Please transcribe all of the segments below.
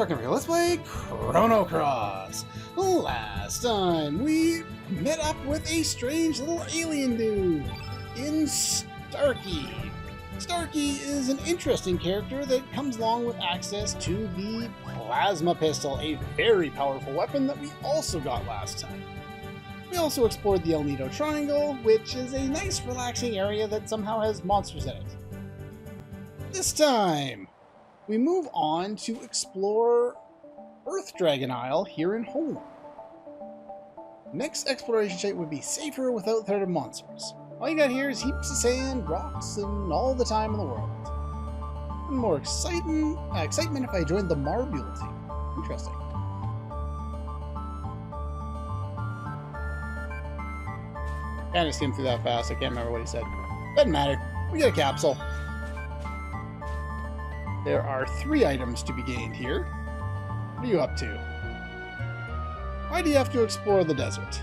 back over here. Let's play Chrono. Last time we met up with a strange little alien dude in Starkey. Starkey is an interesting character that comes along with access to the plasma pistol, a very powerful weapon that we also got last time. We also explored the Nido Triangle, which is a nice relaxing area that somehow has monsters in it. This time, we move on to explore Earth Dragon Isle here in Home. Next exploration site would be safer without threat of monsters. All you got here is heaps of sand, rocks, and all the time in the world. And more excitement if I joined the Marbule team. Interesting. Kind of skimmed through that fast. I can't remember what he said. Doesn't matter. We get a capsule. There are 3 items to be gained here. What are you up to? Why do you have to explore the desert?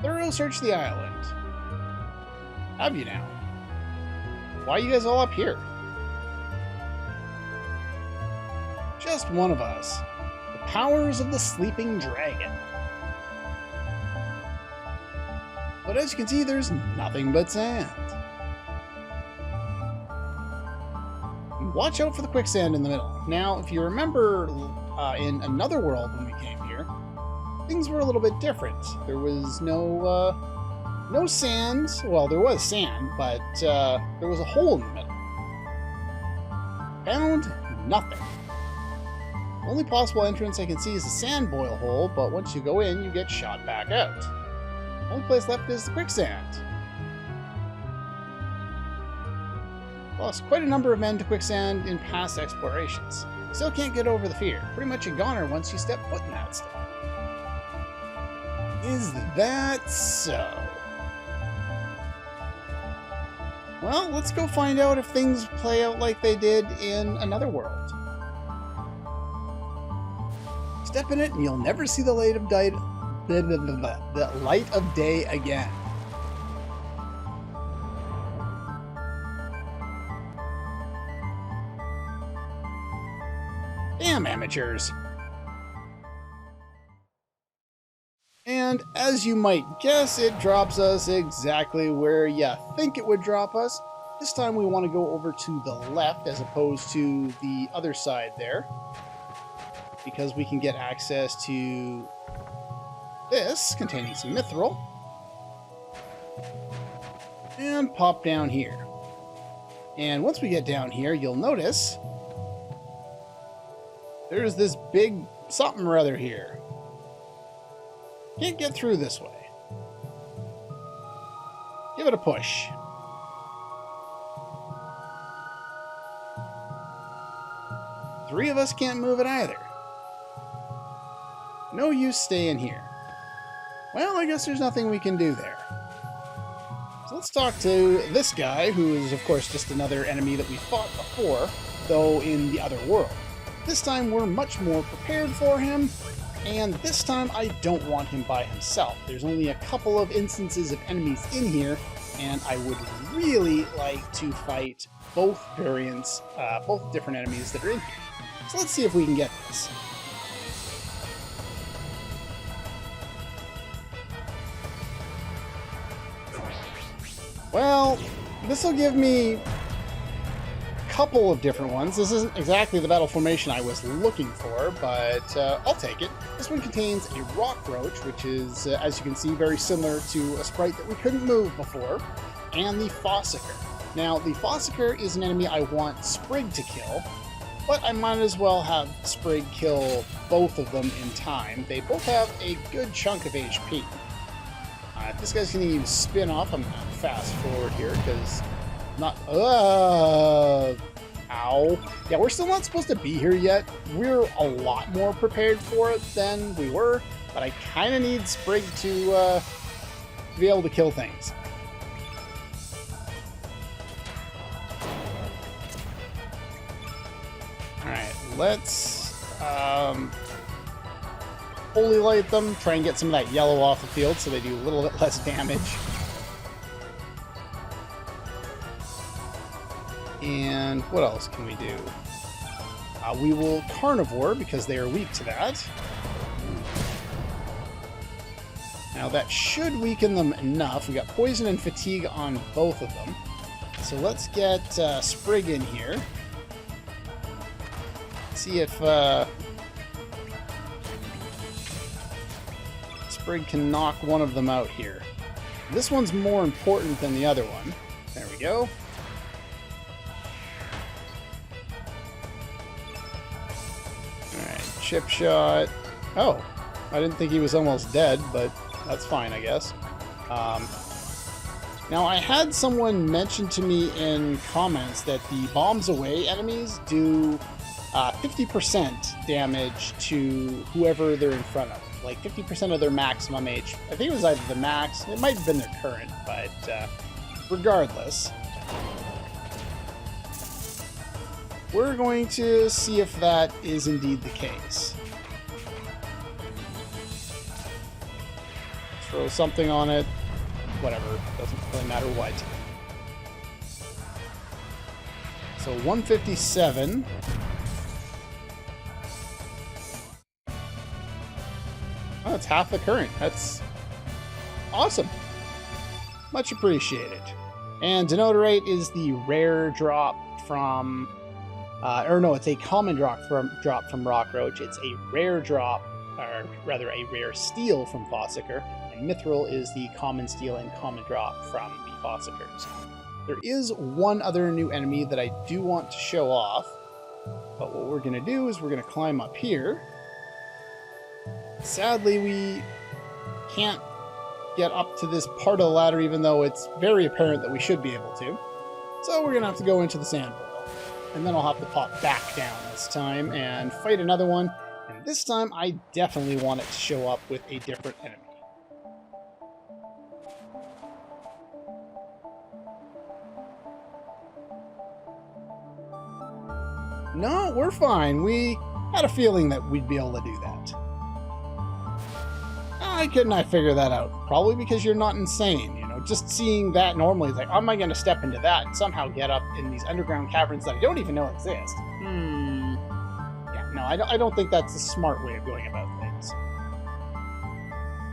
Thorough search the island. Have you now? Why are you guys all up here? Just one of us. The powers of the sleeping dragon. But as you can see, there's nothing but sand. Watch out for the quicksand in the middle. Now, if you remember in another world when we came here, things were a little bit different. There was no sand. Well, there was sand, but there was a hole in the middle. Found nothing. The only possible entrance I can see is a sand boil hole, but once you go in, you get shot back out. The only place left is the quicksand. Lost quite a number of men to quicksand in past explorations. Still can't get over the fear. Pretty much a goner once you step foot in that stuff. Is that so? Well, let's go find out if things play out like they did in another world. Step in it and you'll never see the light of day again. Damn amateurs. And as you might guess, it drops us exactly where you think it would drop us. This time we want to go over to the left as opposed to the other side there, because we can get access to this containing some mithril and pop down here. And once we get down here, you'll notice there's this big something or other here. Can't get through this way. Give it a push. Three of us can't move it either. No use staying here. Well, I guess there's nothing we can do there. So let's talk to this guy, who is, of course, just another enemy that we fought before, though in the other world. This time we're much more prepared for him, and this time I don't want him by himself. There's only a couple of instances of enemies in here, and I would really like to fight both variants, both different enemies that are in here. So let's see if we can get this. Well, this will give me couple of different ones. This isn't exactly the battle formation I was looking for, but I'll take it. This one contains a rock roach, which is, as you can see, very similar to a sprite that we couldn't move before, and the Fossicker. Now, the Fossicker is an enemy I want Sprig to kill, but I might as well have Sprig kill both of them in time. They both have a good chunk of HP. If this guy's going to use spin off, I'm going to fast forward here, because not... ow. Yeah, we're still not supposed to be here yet. We're a lot more prepared for it than we were, but I kind of need Sprig to be able to kill things. Alright, let's holy light them, try and get some of that yellow off the field so they do a little bit less damage. And what else can we do? We will carnivore because they are weak to that. Now that should weaken them enough. We got poison and fatigue on both of them. So let's get Sprig in here. See if Sprig can knock one of them out here. This one's more important than the other one. There we go. Alright, chip shot. Oh, I didn't think he was almost dead, but that's fine, I guess. Now, I had someone mention to me in comments that the bombs away enemies do 50% damage to whoever they're in front of. Like 50% of their maximum HP. I think it was either the max, it might have been their current, but regardless. We're going to see if that is indeed the case. Throw something on it. Whatever, doesn't really matter what. So 157. Oh, that's half the current. That's awesome. Much appreciated. And Denoterate is the rare drop from... or no, it's a common drop from Rockroach. It's a rare drop, or rather a rare steal from Fossicker. And Mithril is the common steal and common drop from the Fossickers. There is one other new enemy that I do want to show off. But what we're going to do is we're going to climb up here. Sadly, we can't get up to this part of the ladder, even though it's very apparent that we should be able to. So we're going to have to go into the sand bowl. And then I'll have to pop back down this time and fight another one. And this time, I definitely want it to show up with a different enemy. No, we're fine. We had a feeling that we'd be able to do that. Why couldn't I figure that out? Probably because you're not insane, you know? Just seeing that normally is like, how am I going to step into that and somehow get up in these underground caverns that I don't even know exist? Yeah, no, I don't think that's a smart way of going about things.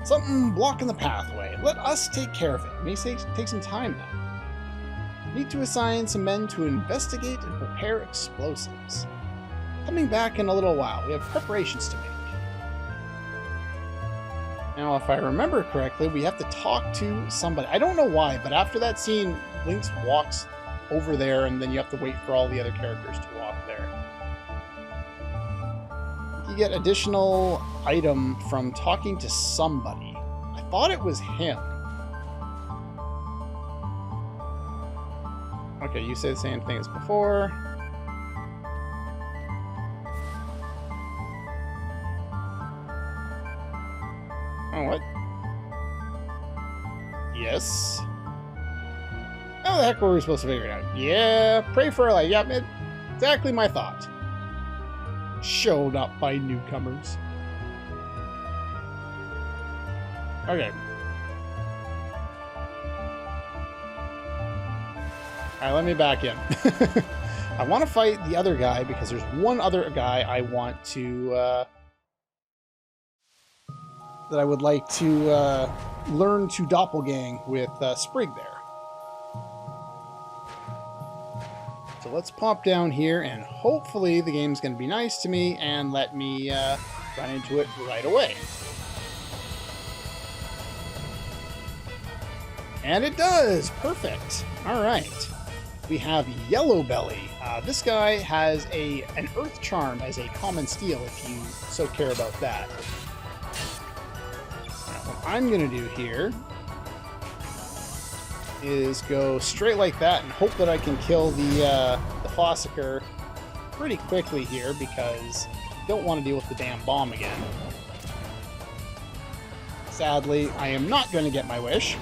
Something blocking the pathway. Let us take care of it. It may take some time, though. Need to assign some men to investigate and prepare explosives. Coming back in a little while. We have preparations to make. Now, if I remember correctly, we have to talk to somebody. I don't know why, but after that scene, Lynx walks over there, and then you have to wait for all the other characters to walk there. You get additional item from talking to somebody. I thought it was him. Okay, you say the same thing as before. Oh, what? Yes. How the heck were we supposed to figure it out? Yeah, pray for our life. Yep, exactly my thought. Showed up by newcomers. Okay. Alright, let me back in. I want to fight the other guy because there's one other guy I want to... that I would like to learn to doppelgang with Sprig there. So let's pop down here, and hopefully the game's going to be nice to me and let me run into it right away. And it does! Perfect! Alright. We have Yellow Belly. This guy has an Earth Charm as a common steal if you so care about that. What I'm going to do here is go straight like that and hope that I can kill the Fossicker pretty quickly here because I don't want to deal with the damn bomb again. Sadly, I am not going to get my wish.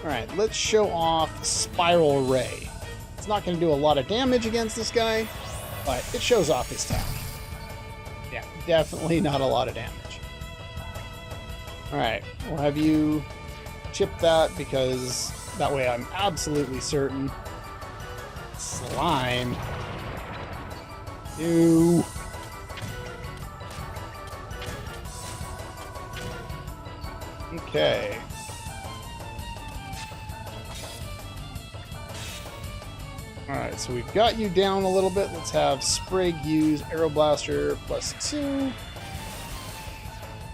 Alright, let's show off Spiral Ray. It's not going to do a lot of damage against this guy, but it shows off his tech. Yeah, definitely not a lot of damage. Alright, we'll have you chip that because that way I'm absolutely certain. Slime. Ew. Okay. Alright, so we've got you down a little bit. Let's have Sprig use Arrow Blaster +2.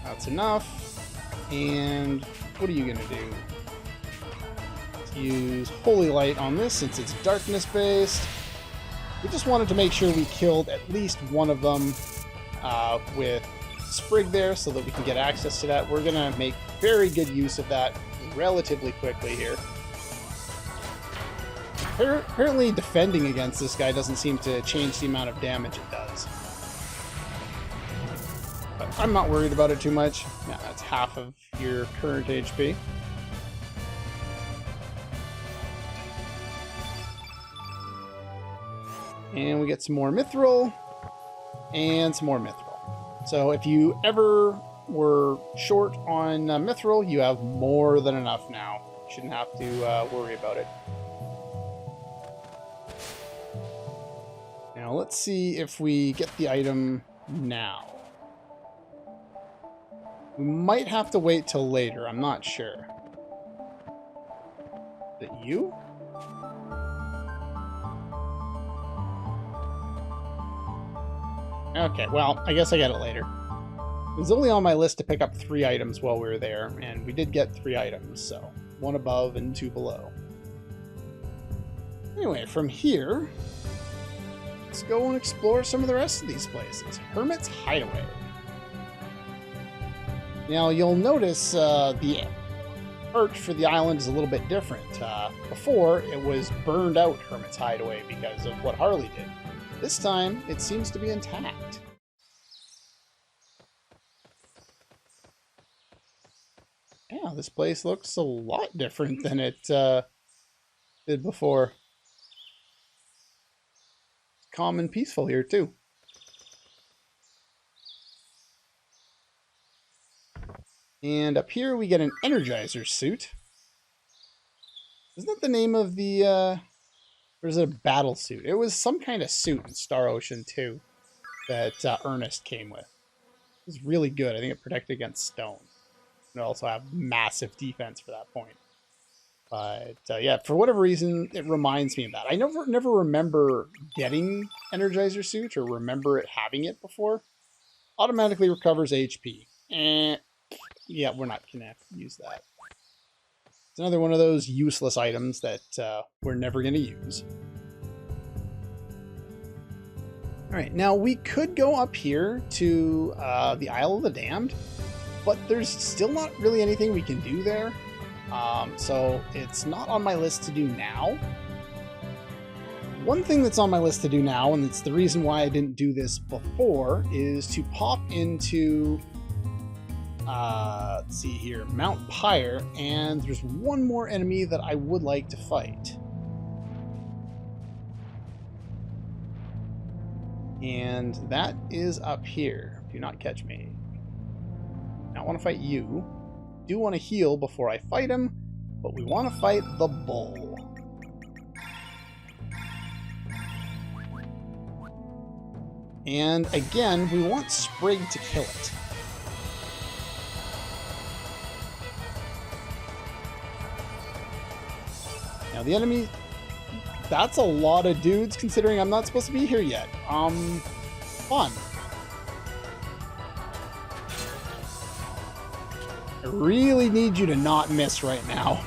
That's enough. And what are you going to do? Let's use Holy Light on this since it's darkness based. We just wanted to make sure we killed at least one of them with Sprig there so that we can get access to that. We're going to make very good use of that relatively quickly here. Apparently defending against this guy doesn't seem to change the amount of damage it does. But I'm not worried about it too much. Yeah, that's half of your current HP. And we get some more Mithril. And some more Mithril. So if you ever were short on Mithril, you have more than enough now. Shouldn't have to worry about it. Now let's see if we get the item now. We might have to wait till later, I'm not sure. Is it you? Okay, well, I guess I get it later. It was only on my list to pick up 3 items while we were there, and we did get 3 items, so 1 above and 2 below. Anyway, from here, let's go and explore some of the rest of these places. Hermits Hideaway. Now, you'll notice the art for the island is a little bit different. Before, it was burned out Hermits Hideaway because of what Harley did. This time, it seems to be intact. Yeah, this place looks a lot different than it did before. It's calm and peaceful here, too. And up here, we get an Energizer suit. Isn't that the name of the... or is it a battle suit? It was some kind of suit in Star Ocean 2 that Ernest came with. It was really good. I think it protected against stone. And also have massive defense for that point. But yeah, for whatever reason, it reminds me of that. I never remember getting Energizer suit or remember it having it before. Automatically recovers HP. Yeah, we're not going to use that. It's another one of those useless items that we're never going to use. Alright, now we could go up here to the Isle of the Damned, but there's still not really anything we can do there. So it's not on my list to do now. One thing that's on my list to do now, and it's the reason why I didn't do this before, is to pop into... let's see here, Mount Pyre, and there's one more enemy that I would like to fight. And that is up here. Do not catch me. I want to fight you. Do want to heal before I fight him, but we want to fight the bull. And again, we want Sprig to kill it. Now the enemy, that's a lot of dudes considering I'm not supposed to be here yet. Fun. I really need you to not miss right now.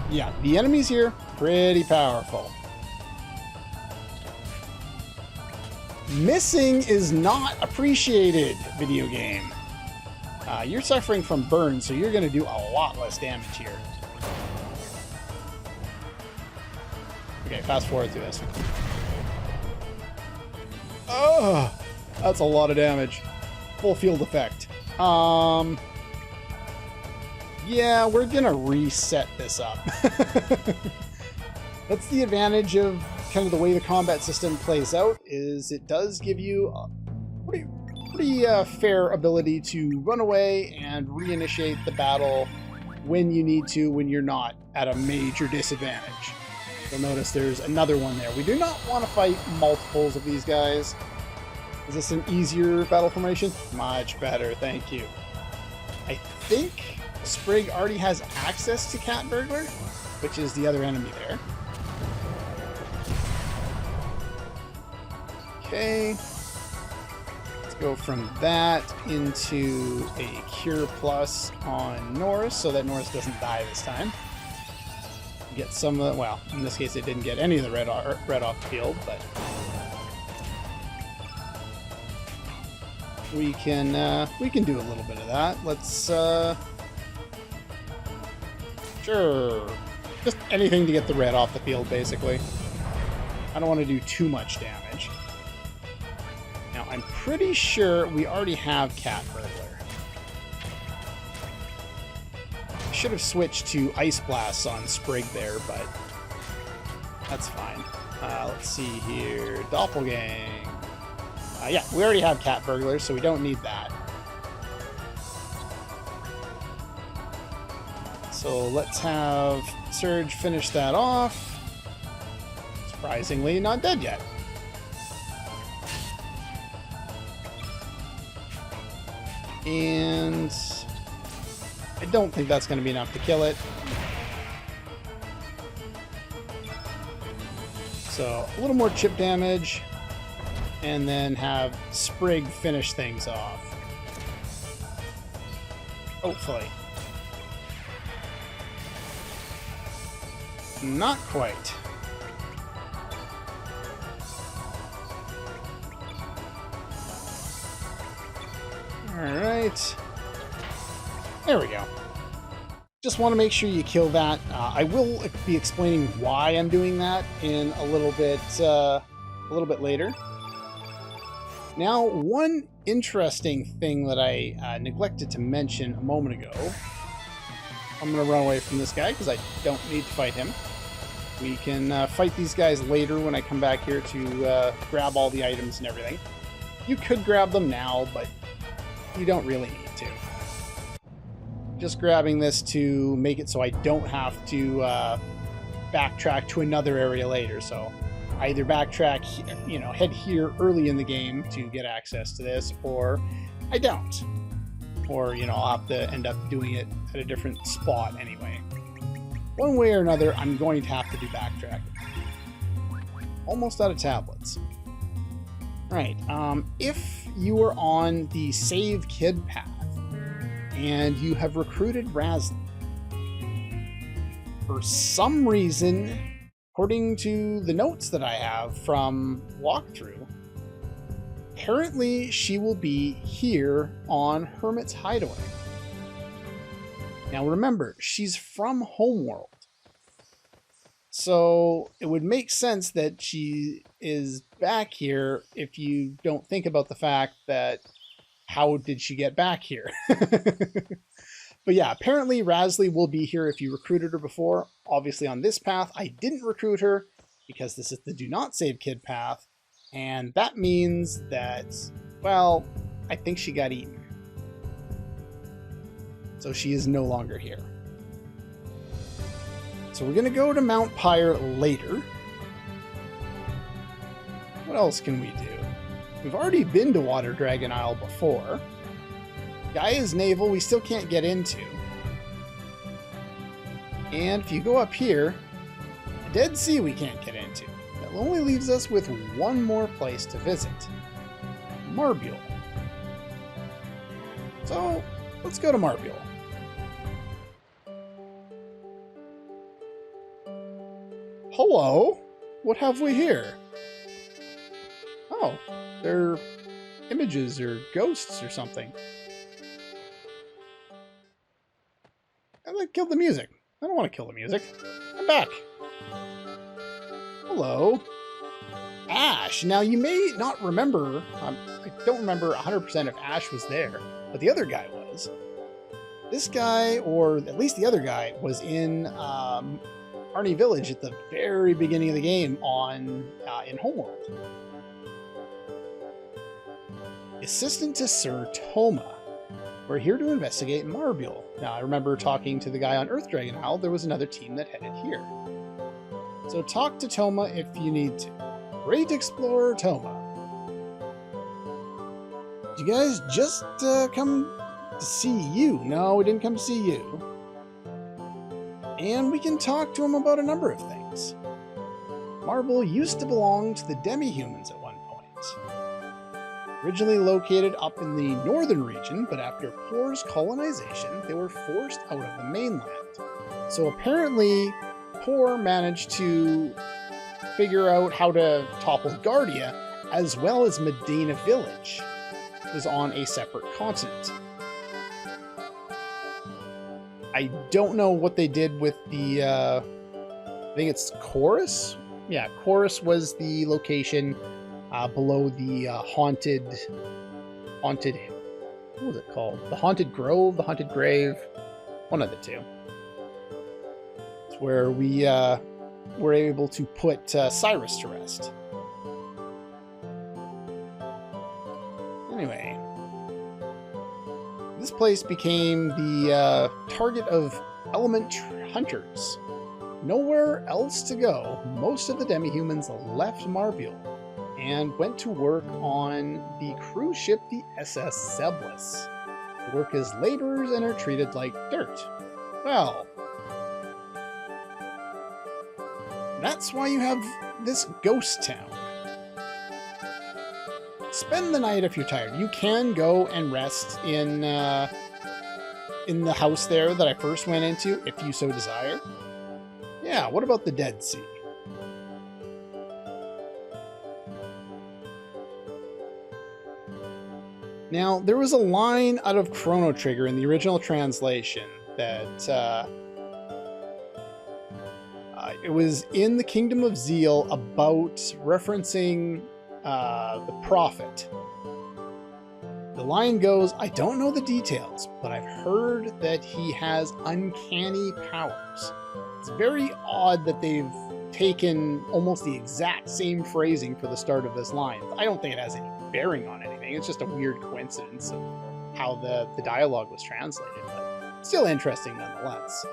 Yeah, the enemies here, pretty powerful. Missing is not appreciated, video game. You're suffering from burns, so you're going to do a lot less damage here. Okay, fast forward through this. Oh, that's a lot of damage. Full field effect. Yeah, we're going to reset this up. That's the advantage of kind of the way the combat system plays out, is it does give you... pretty fair ability to run away and reinitiate the battle when you need to, when you're not at a major disadvantage. You'll notice there's another one there. We do not want to fight multiples of these guys. Is this an easier battle formation? Much better, thank you. I think Sprig already has access to Cat Burglar, which is the other enemy there. Okay. Let's go from that into a Cure Plus on Norris so that Norris doesn't die this time. Get some of the, well, in this case it didn't get any of the red off the field, but we can do a little bit of that. Let's sure, just anything to get the red off the field, basically. I don't want to do too much damage. Now I'm pretty sure we already have Cat Burglar. Should have switched to Ice Blasts on Sprig there, but that's fine. Let's see here. Doppelgang. Yeah, we already have Cat Burglar, so we don't need that. So let's have Surge finish that off. Surprisingly, not dead yet. And I don't think that's going to be enough to kill it. So a little more chip damage, and then have Sprig finish things off. Hopefully. Not quite. Alright. There we go. Just want to make sure you kill that. I will be explaining why I'm doing that in a little bit later. Now, one interesting thing that I neglected to mention a moment ago. I'm going to run away from this guy because I don't need to fight him. We can fight these guys later when I come back here to grab all the items and everything. You could grab them now, but you don't really need to. Just grabbing this to make it so I don't have to backtrack to another area later. So I either backtrack, you know, head here early in the game to get access to this, or I don't. Or, you know, I'll have to end up doing it at a different spot anyway. One way or another, I'm going to have to do backtracking. Almost out of tablets. Right, if you are on the Save Kid path, and you have recruited Rasley, for some reason, according to the notes that I have from walkthrough, apparently she will be here on Hermits Hideaway. Now remember, she's from Homeworld. So it would make sense that she is back here if you don't think about the fact that how did she get back here? But yeah, apparently Rasley will be here if you recruited her before. Obviously on this path, I didn't recruit her because this is the Do Not Save Kid path. And that means that, well, I think she got eaten. So she is no longer here. So we're going to go to Mount Pyre later. What else can we do? We've already been to Water Dragon Isle before. Gaia's Navel we still can't get into. And if you go up here, the Dead Sea we can't get into. That only leaves us with one more place to visit. Marbule. So, let's go to Marbule. Hello? What have we here? Oh, they're images or ghosts or something. I killed the music. I don't want to kill the music. I'm back. Hello. Ash. Now, you may not remember, I don't remember 100% if Ash was there, but the other guy was. This guy, or at least the other guy, was in Arnie Village at the very beginning of the game on in Homeworld. Assistant to Sir Toma. We're here to investigate Marbule. Now, I remember talking to the guy on Earth Dragon Isle. There was another team that headed here. So talk to Toma if you need to. Great Explorer Toma. Did you guys just come to see you? No, we didn't come to see you. And we can talk to him about a number of things. Marbule used to belong to the demi-humans at one point. Originally located up in the northern region, but after Poor's colonization, they were forced out of the mainland. So apparently, Poor managed to figure out how to topple Guardia, as well as Medina Village, which was on a separate continent. I don't know what they did with the, I think it's Chorus? Yeah, Chorus was the location below the haunted, what was it called? The Haunted Grove, the Haunted Grave, one of the two. It's where we were able to put Cyrus to rest. Anyway, this place became the target of element hunters. Nowhere else to go, most of the demi-humans left Marbule and went to work on the cruise ship, the SS Zeblis. They work as laborers and are treated like dirt. Well, that's why you have this ghost town. Spend the night if you're tired. You can go and rest in the house there that I first went into, if you so desire. Yeah, what about the Dead Sea? Now, there was a line out of Chrono Trigger in the original translation that it was in the Kingdom of Zeal about referencing the Prophet. The line goes, I don't know the details, but I've heard that he has uncanny powers. It's very odd that they've taken almost the exact same phrasing for the start of this line. I don't think it has any bearing on anything. It's just a weird coincidence of how the dialogue was translated, but still interesting nonetheless.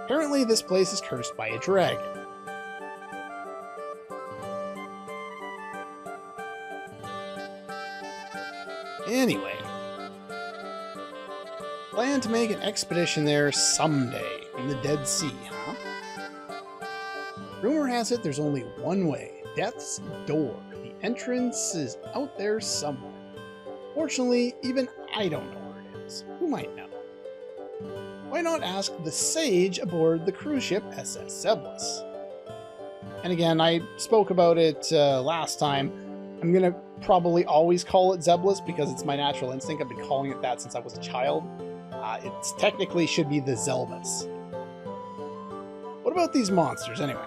Apparently this place is cursed by a dragon. Anyway, plan to make an expedition there someday in the Dead Sea, huh? Rumor has it there's only one way, Death's Door. The entrance is out there somewhere. Fortunately, even I don't know where it is. Who might know? Why not ask the sage aboard the cruise ship SS Zeblis? And again, I spoke about it last time. I'm going to probably always call it Zeblis because it's my natural instinct. I've been calling it that since I was a child. It technically should be the Zelbus. What about these monsters, anyway?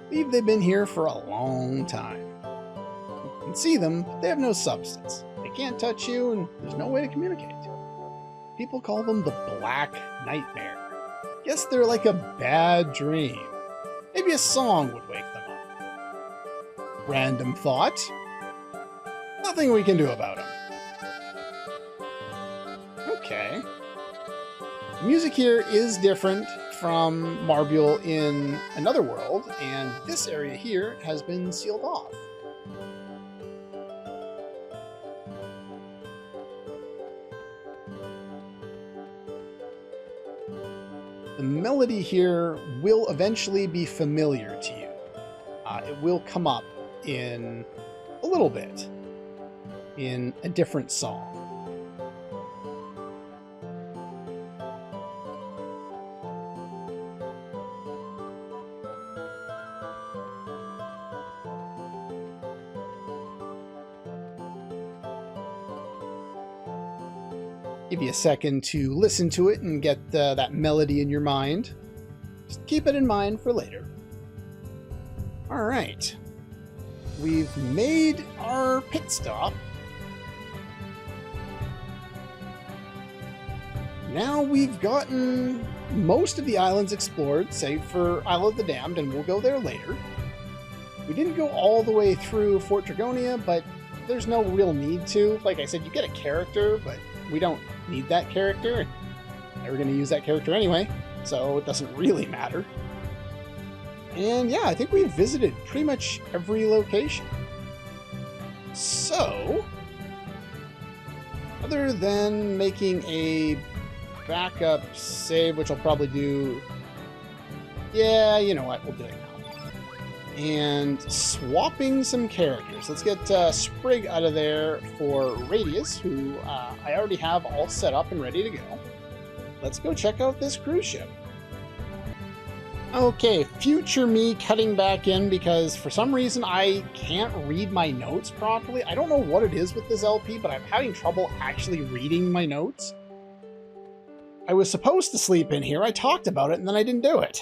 Believe they've been here for a long time. You can see them, but they have no substance. They can't touch you, and there's no way to communicate. People call them the Black Nightmare. Guess they're like a bad dream. Maybe a song would wake them up. Random thought. Nothing we can do about them. Okay. The music here is different from Marbule in another world, and this area here has been sealed off. The melody here will eventually be familiar to you. It will come up in a little bit in a different song. Give you a second to listen to it and get that melody in your mind. Just keep it in mind for later. Alright. We've made our pit stop. Now we've gotten most of the islands explored, save for Isle of the Damned, and we'll go there later. We didn't go all the way through Fort Dragonia, but there's no real need to. Like I said, you get a character, but we don't need that character. We're going to use that character anyway, so it doesn't really matter. And yeah, I think we've visited pretty much every location. So, other than making a backup save, which I'll probably do... Yeah, you know what, we'll do it now. And swapping some characters. Let's get Sprig out of there for Radius, who I already have all set up and ready to go. Let's go check out this cruise ship. Okay, future me cutting back in because for some reason I can't read my notes properly. I don't know what it is with this LP, but I'm having trouble actually reading my notes. I was supposed to sleep in here, I talked about it, and then I didn't do it.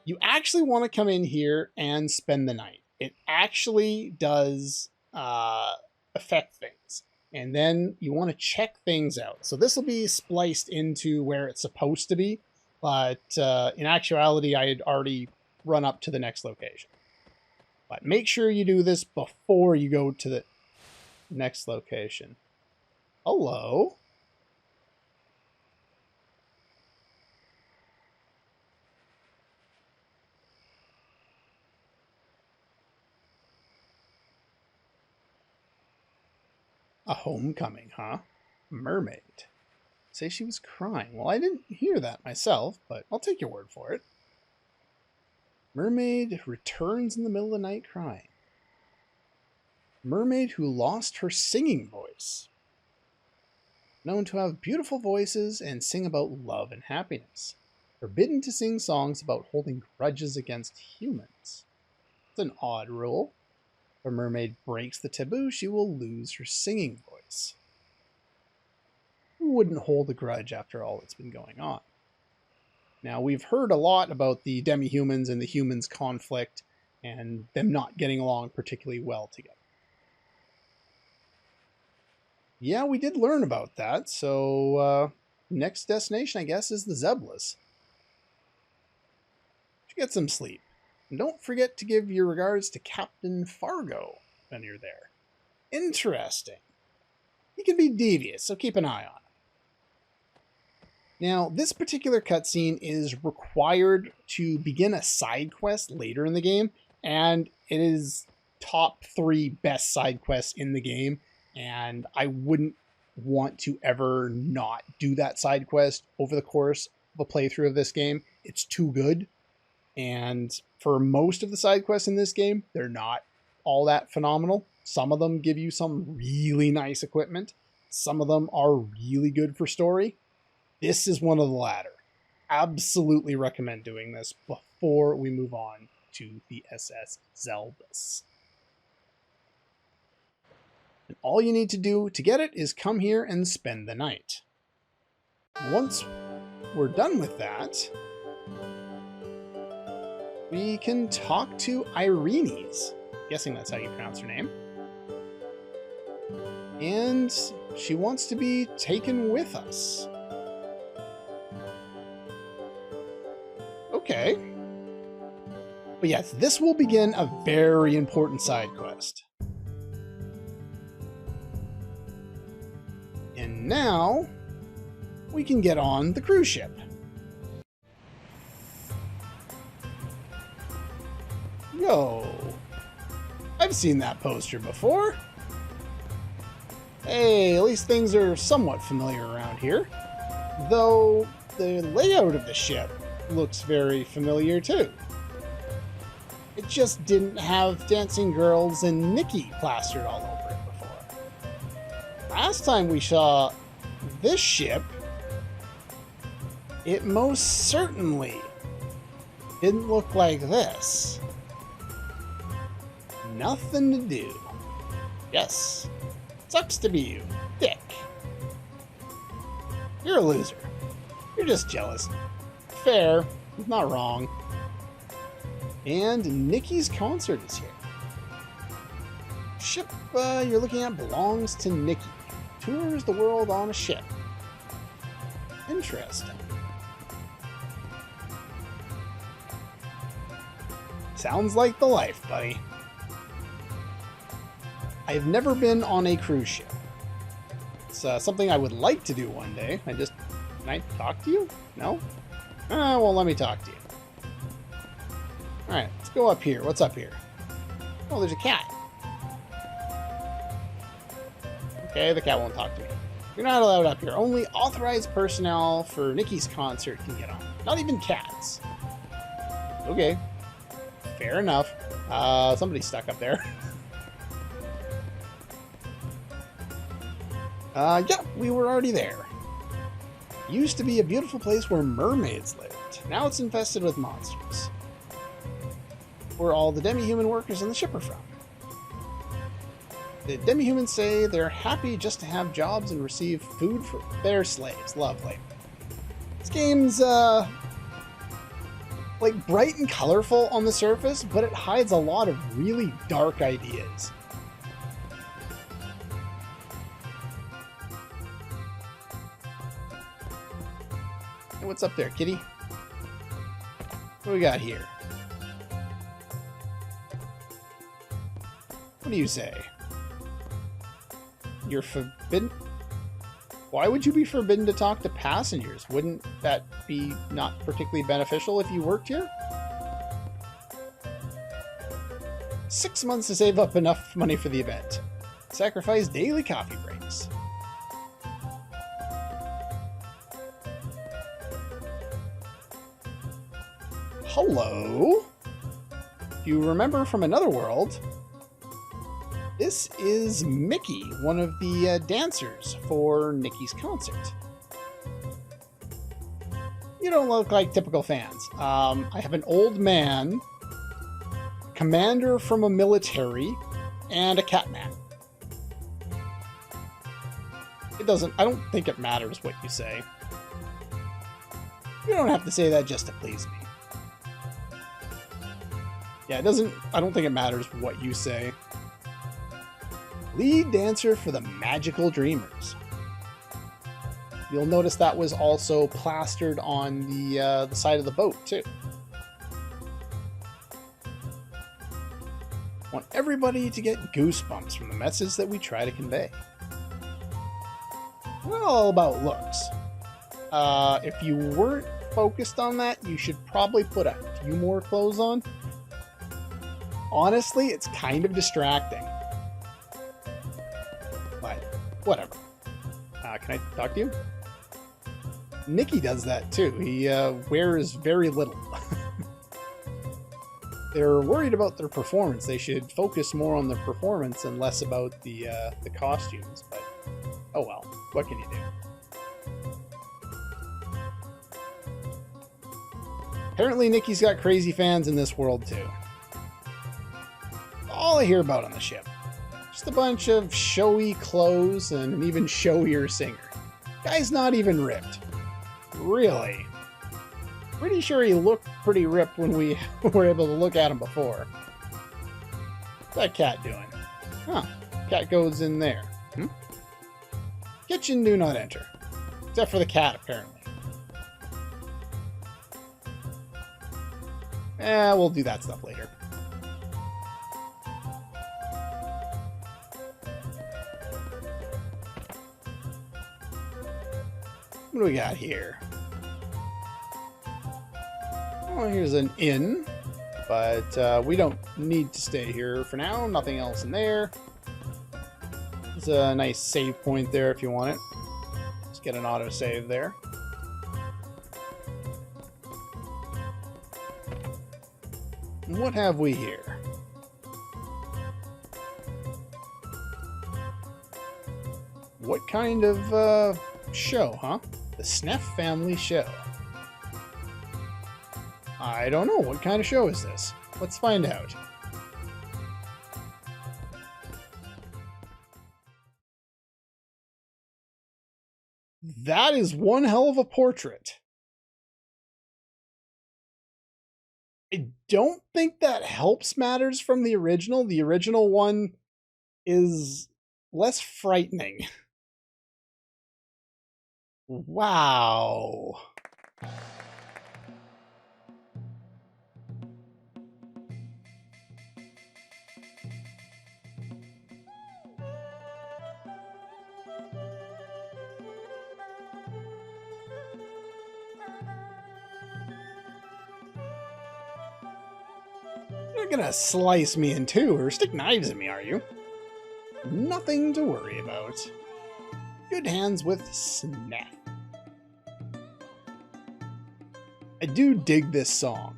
You actually want to come in here and spend the night. It actually does affect things. And then you want to check things out. So this will be spliced into where it's supposed to be. But in actuality, I had already run up to the next location. But make sure you do this before you go to the next location. Hello? A homecoming, huh? Mermaid. Say she was crying. Well, I didn't hear that myself, but I'll take your word for it. Mermaid returns in the middle of the night crying. Mermaid who lost her singing voice. Known to have beautiful voices and sing about love and happiness. Forbidden to sing songs about holding grudges against humans. It's an odd rule. If a mermaid breaks the taboo, she will lose her singing voice. Who wouldn't hold a grudge after all that's been going on? Now, we've heard a lot about the demi-humans and the humans' conflict and them not getting along particularly well together. Yeah, we did learn about that, so next destination, I guess, is the Zeblas. Get some sleep. And don't forget to give your regards to Captain Fargo when you're there. Interesting. He can be devious, so keep an eye on him. Now, this particular cutscene is required to begin a side quest later in the game, and it is top 3 best side quests in the game, and I wouldn't want to ever not do that side quest over the course of a playthrough of this game. It's too good, and for most of the side quests in this game, they're not all that phenomenal. Some of them give you some really nice equipment. Some of them are really good for story. This is one of the latter. Absolutely recommend doing this before we move on to the SS Zelbus. And all you need to do to get it is come here and spend the night. Once we're done with that, we can talk to Irenes. Guessing that's how you pronounce her name. And she wants to be taken with us. Okay. But yes, this will begin a very important side quest. And now, we can get on the cruise ship. Yo, I've seen that poster before. Hey, at least things are somewhat familiar around here. Though, the layout of the ship looks very familiar too. It just didn't have dancing girls and Nikki plastered all over it before. Last time we saw this ship, it most certainly didn't look like this. Nothing to do. Yes, sucks to be you, Dick. You're a loser. You're just jealous. Fair, not wrong. And Nikki's concert is here. Ship you're looking at belongs to Nikki. Tours the world on a ship. Interesting. Sounds like the life, buddy. I've never been on a cruise ship. It's something I would like to do one day. Can I talk to you? No? Well, let me talk to you. Alright, let's go up here. What's up here? Oh, there's a cat. Okay, the cat won't talk to me. You're not allowed up here. Only authorized personnel for Nikki's concert can get on. Not even cats. Okay. Fair enough. Somebody's stuck up there. Yeah, we were already there. Used to be a beautiful place where mermaids lived. Now it's infested with monsters. Where all the demi-human workers on the ship are from. The demi-humans say they're happy just to have jobs and receive food for their slaves. Lovely. This game's, like, bright and colorful on the surface, but it hides a lot of really dark ideas. Hey, what's up there, kitty? What do we got here? What do you say? You're forbidden? Why would you be forbidden to talk to passengers? Wouldn't that be not particularly beneficial if you worked here? 6 months to save up enough money for the event. Sacrifice daily coffee breaks. Hello? If you remember from another world, this is Mickey, one of the dancers for Nikki's concert. You don't look like typical fans. I have an old man, commander from a military, and a catman. I don't think it matters what you say. You don't have to say that just to please me. Yeah, I don't think it matters what you say. Lead dancer for the Magical Dreamers. You'll notice that was also plastered on the side of the boat, too. Want everybody to get goosebumps from the message that we try to convey. Not all about looks. If you weren't focused on that, you should probably put a few more clothes on. Honestly, it's kind of distracting. But, whatever. Can I talk to you? Nikki does that too. He wears very little. They're worried about their performance. They should focus more on the performance and less about the costumes. But, oh well. What can you do? Apparently Nikki's got crazy fans in this world too. All I hear about on the ship. Just a bunch of showy clothes and an even showier singer. Guy's not even ripped. Really? Pretty sure he looked pretty ripped when we were able to look at him before. What's that cat doing? Huh. Cat goes in there. Kitchen do not enter. Except for the cat, apparently. We'll do that stuff later. What do we got here? Oh, here's an inn, but we don't need to stay here for now. Nothing else in there. There's a nice save point there if you want it. Let's get an autosave there. What have we here? What kind of show, huh? The Sneff Family Show. I don't know. What kind of show is this? Let's find out. That is one hell of a portrait. I don't think that helps matters from the original. The original one is less frightening. Wow. You're not gonna slice me in two or stick knives in me, are you? Nothing to worry about. Good hands with Snap. I do dig this song.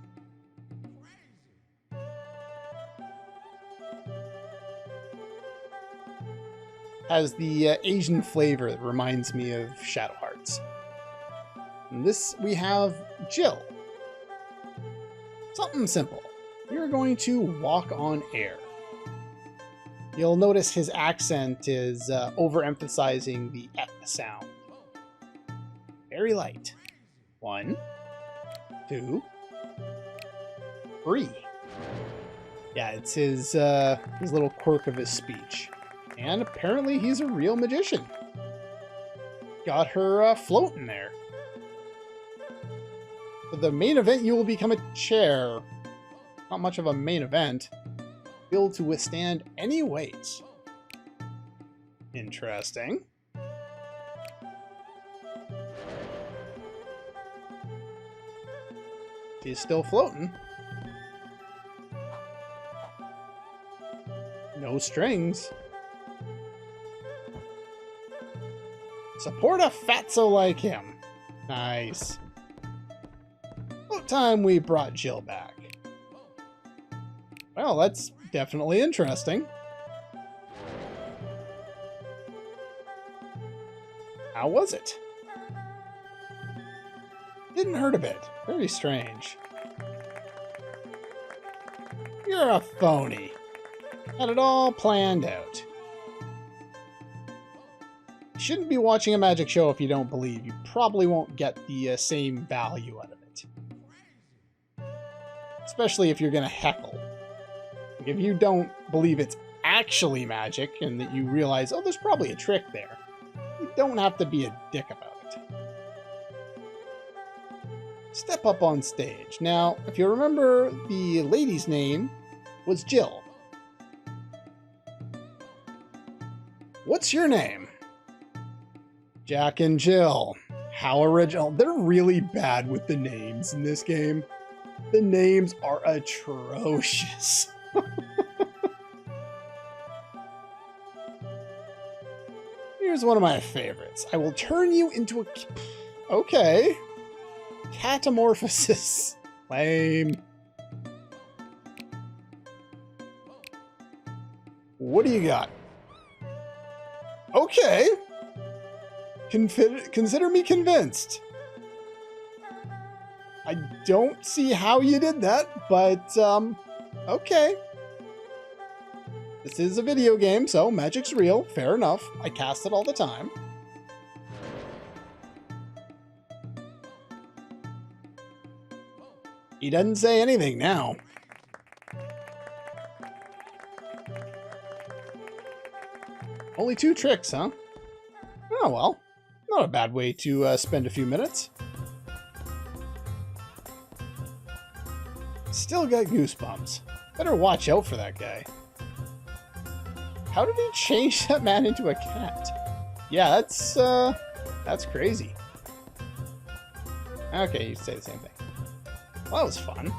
Has the Asian flavor that reminds me of Shadow Hearts. And this, we have Jill. Something simple. You're going to walk on air. You'll notice his accent is overemphasizing the F sound. Very light. 1, 2, 3. Yeah, it's his little quirk of his speech. And apparently he's a real magician. Got her floating there. For the main event, you will become a chair. Not much of a main event. Built to withstand any weight. Interesting. She's still floating. No strings. Support a fatso like him. Nice. About time we brought Jill back. Well, that's definitely interesting. How was it? Didn't hurt a bit. Very strange. You're a phony. Had it all planned out. You shouldn't be watching a magic show if you don't believe. You probably won't get the same value out of it. Especially if you're going to heckle. Like if you don't believe it's actually magic and that you realize, oh, there's probably a trick there. You don't have to be a dick about it. Step up on stage. Now, if you remember, the lady's name was Jill. What's your name? Jack and Jill. How original. They're really bad with the names in this game. The names are atrocious. Here's one of my favorites. I will turn you into a... Okay. Catamorphosis. Lame. What do you got? Okay. Consider me convinced. I don't see how you did that, but, okay. This is a video game, so magic's real. Fair enough. I cast it all the time. He doesn't say anything now. Only 2 tricks, huh? Oh, well. Not a bad way to spend a few minutes. Still got goosebumps. Better watch out for that guy. How did he change that man into a cat? Yeah, that's crazy. Okay, you say the same thing. Well, that was fun.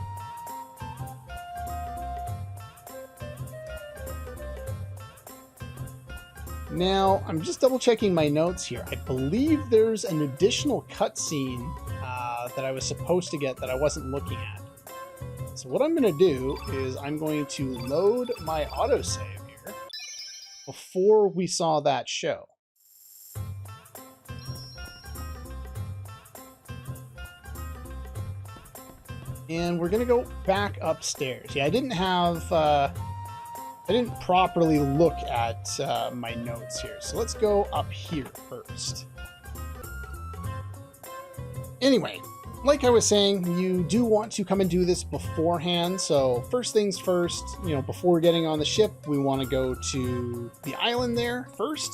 Now, I'm just double checking my notes here. I believe there's an additional cutscene that I was supposed to get that I wasn't looking at. So what I'm going to do is I'm going to load my autosave here before we saw that show. And we're going to go back upstairs. Yeah, I didn't properly look at my notes here. So let's go up here first. Anyway, like I was saying, you do want to come and do this beforehand. So first things first, before getting on the ship, we want to go to the island there first.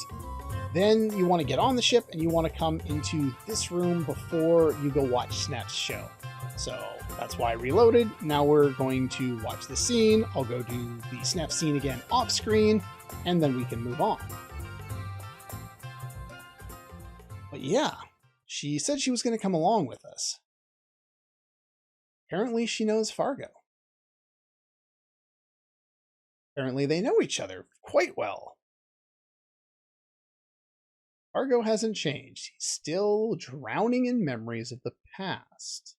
Then you want to get on the ship and you want to come into this room before you go watch Snap's show. So that's why I reloaded. Now we're going to watch the scene. I'll go do the Snap scene again off screen, and then we can move on. But yeah, she said she was going to come along with us. Apparently she knows Fargo. Apparently they know each other quite well. Fargo hasn't changed. He's still drowning in memories of the past.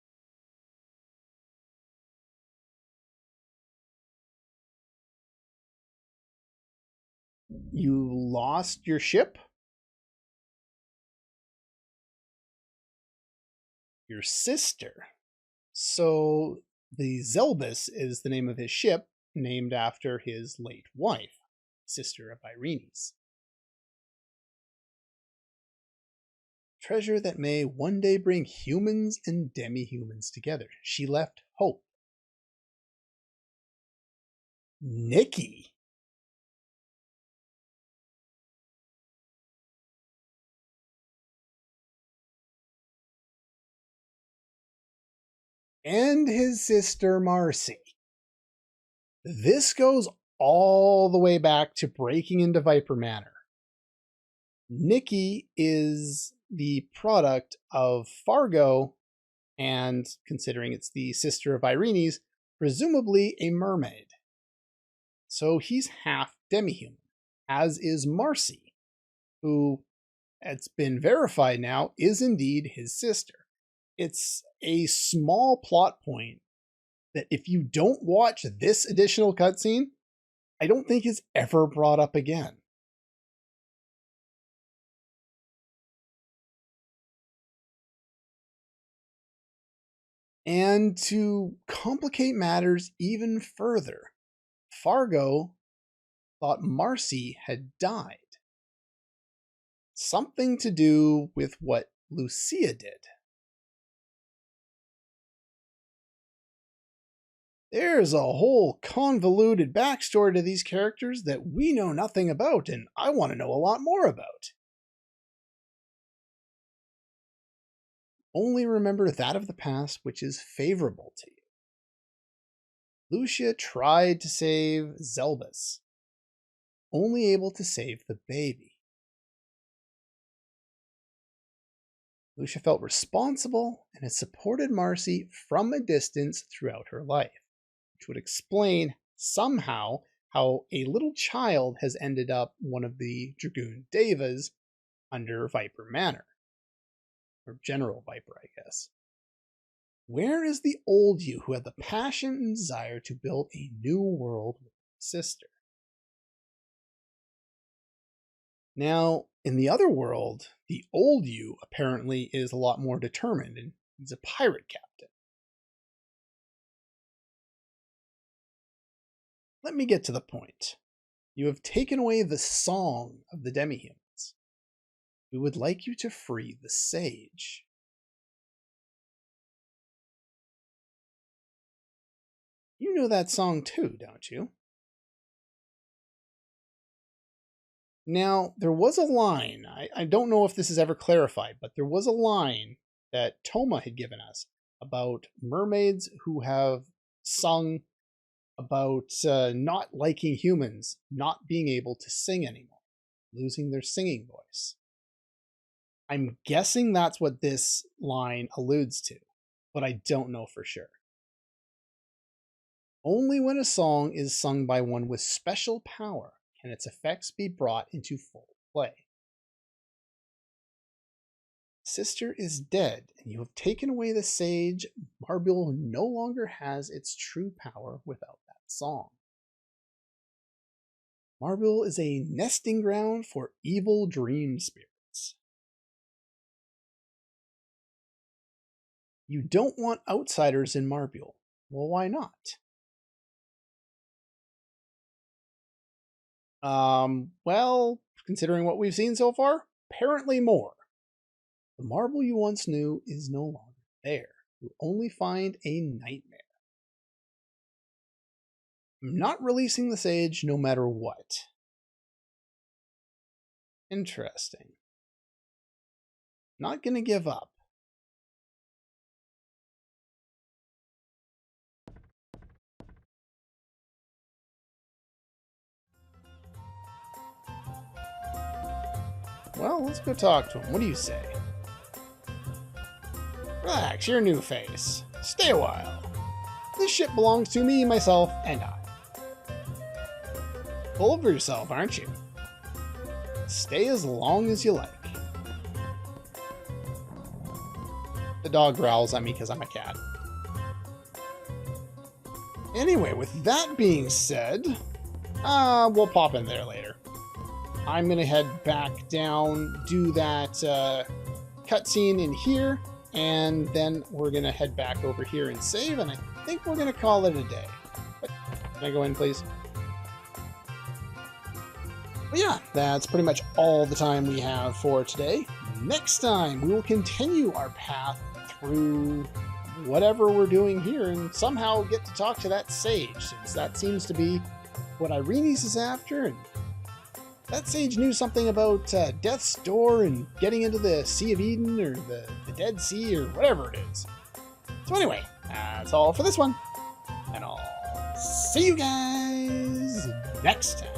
You lost your ship? Your sister. So the Zelbus is the name of his ship, named after his late wife, sister of Irene's. Treasure that may one day bring humans and demi-humans together. She left hope. Nikki. And his sister Marcy. This goes all the way back to breaking into Viper Manor. Nikki is the product of Fargo, and considering it's the sister of Irene's, presumably a mermaid. So he's half demi-human, as is Marcy, who, it's been verified now, is indeed his sister. It's a small plot point that if you don't watch this additional cutscene, I don't think is ever brought up again. And to complicate matters even further, Fargo thought Marcy had died. Something to do with what Lucia did. There's a whole convoluted backstory to these characters that we know nothing about, and I want to know a lot more about. Only remember that of the past which is favorable to you. Lucia tried to save Zelbus, only able to save the baby. Lucia felt responsible and has supported Marcy from a distance throughout her life, which would explain somehow how a little child has ended up one of the Dragoon Devas under Viper Manor. Or General Viper, I guess. Where is the old you who had the passion and desire to build a new world with his sister? Now, in the other world, the old you apparently is a lot more determined, and he's a pirate captain. Let me get to the point. You have taken away the song of the demi-humans. We would like you to free the sage. You know that song too, don't you? Now, there was a line, I don't know if this is ever clarified, but there was a line that Toma had given us about mermaids who have sung about not liking humans, not being able to sing anymore, losing their singing voice. I'm guessing that's what this line alludes to, but I don't know for sure. Only when a song is sung by one with special power can its effects be brought into full play. Sister is dead, and you have taken away the sage. Marbule no longer has its true power without that song. Marbule is a nesting ground for evil dream spirits. You don't want outsiders in Marbule. Well, why not? Well, considering what we've seen so far, apparently more. The Marbule you once knew is no longer there. You only find a nightmare. I'm not releasing the sage no matter what. Interesting. Not gonna give up. Well, let's go talk to him. What do you say? Relax, you're a new face. Stay a while. This ship belongs to me, myself, and I. full of yourself, aren't you? Stay as long as you like. The dog growls at me because I'm a cat. Anyway, with that being said, we'll pop in there later. I'm going to head back down, do that cutscene in here, and then we're going to head back over here and save, and I think we're going to call it a day. But can I go in, please? But yeah, that's pretty much all the time we have for today. Next time, we will continue our path through whatever we're doing here and somehow get to talk to that sage, since that seems to be what Irenes is after, and that sage knew something about Death's Door and getting into the Sea of Eden or the Dead Sea or whatever it is. So anyway, that's all for this one, and I'll see you guys next time.